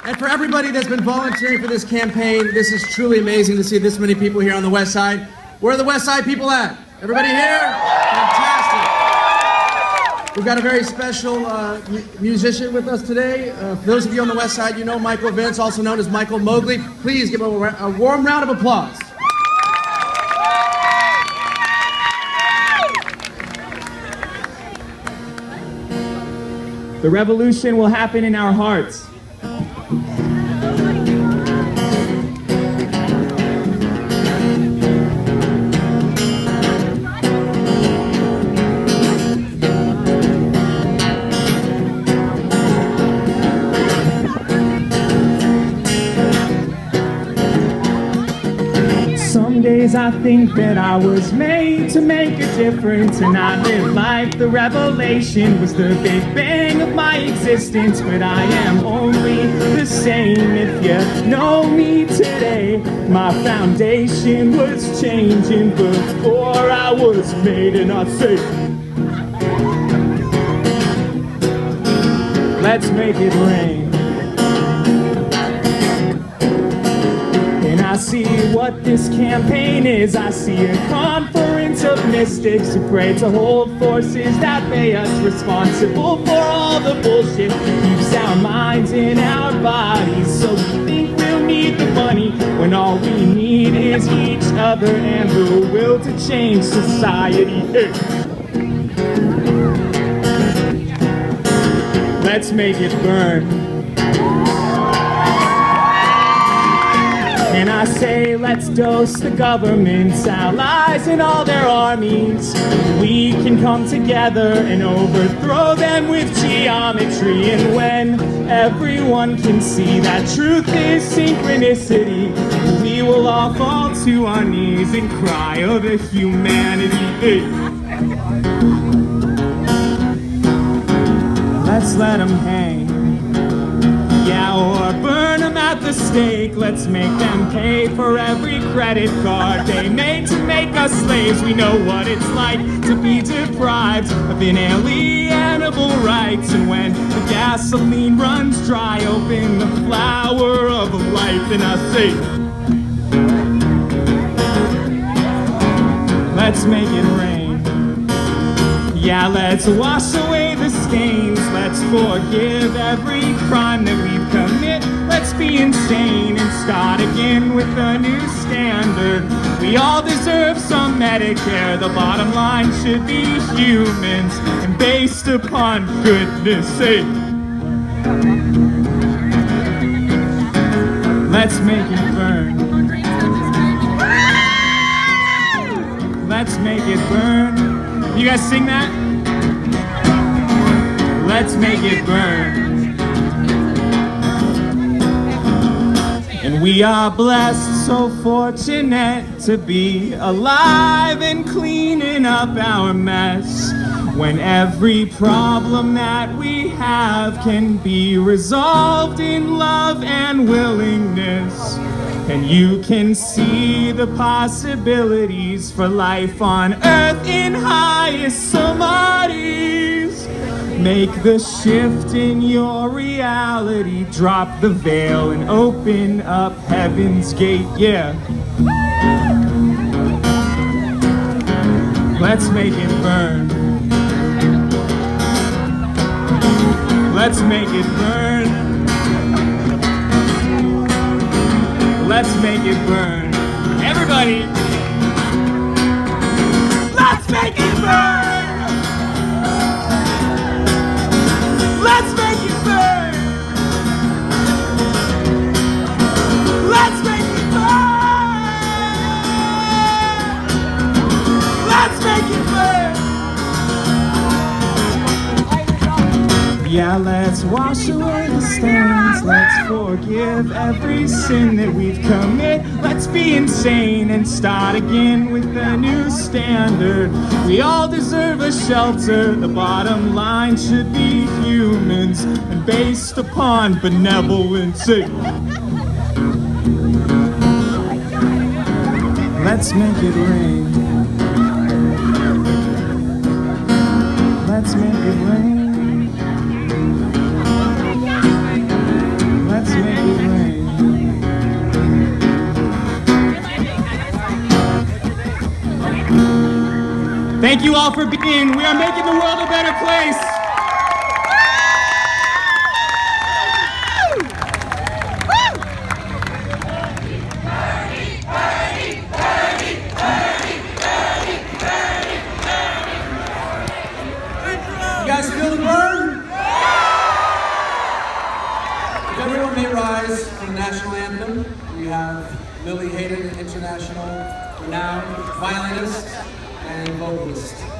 And for everybody that's been volunteering for this campaign, this is truly amazing to see this many people here on the West Side. Where are the West Side people at? Everybody here? Fantastic. We've got a very special musician with us today. For those of you on the West Side, you know Michael Vince, also known as Michael Mowgli. Please give him a warm round of applause. The revolution will happen in our hearts. Some days I think that I was made to make a difference, and I live like the revelation was the big bang of my existence. But I am only the same if you know me today. My foundation was changing before I was made, and I say, let's make it rain. I see what this campaign is. I see a conference of mystics who pray to hold forces that pay us responsible for all the bullshit keeps our minds in our bodies. So we think we'll need the money when all we need is each other and the will to change society. Hey. Let's make it burn. And I say, let's dose the government's allies and all their armies. We can come together and overthrow them with geometry. And when everyone can see that truth is synchronicity, we will all fall to our knees and cry, oh, the humanity. Let's let them hang. Yeah, or burn them at the stake. Let's make them pay for every credit card they made to make us slaves. We know what it's like to be deprived of inalienable rights. And when the gasoline runs dry, open the flower of life. And I say, let's make it rain. Yeah, let's wash away the stains. Let's forgive every crime that we've commit. Let's be insane and start again with a new standard. We all deserve some Medicare. The bottom line should be humans and based upon goodness. Hey. Let's make it burn. Let's make it burn. You guys sing that? Let's make it burn. And we are blessed, so fortunate to be alive and cleaning up our mess. When every problem that we have can be resolved in love and willingness. And you can see the possibilities for life on earth in highest samadhis. Make the shift in your reality. Drop the veil and open up heaven's gate, yeah. Let's make it burn. Let's make it burn. Let's make it burn. Everybody, let's make it burn. Let's make it burn. Let's make it burn. Let's make it burn. Yeah, let's wash away the stains. Let's forgive every sin that we've commit. Let's be insane and start again with a new standard. We all deserve a shelter. The bottom line should be humans and based upon benevolence. Let's make it rain. Let's make it rain. Let's make it Thank you all for being. We are making the world a better place. You guys feel the burn? If everyone may rise for the national anthem, we have Lily Hayden, international renowned violinist and vocalist.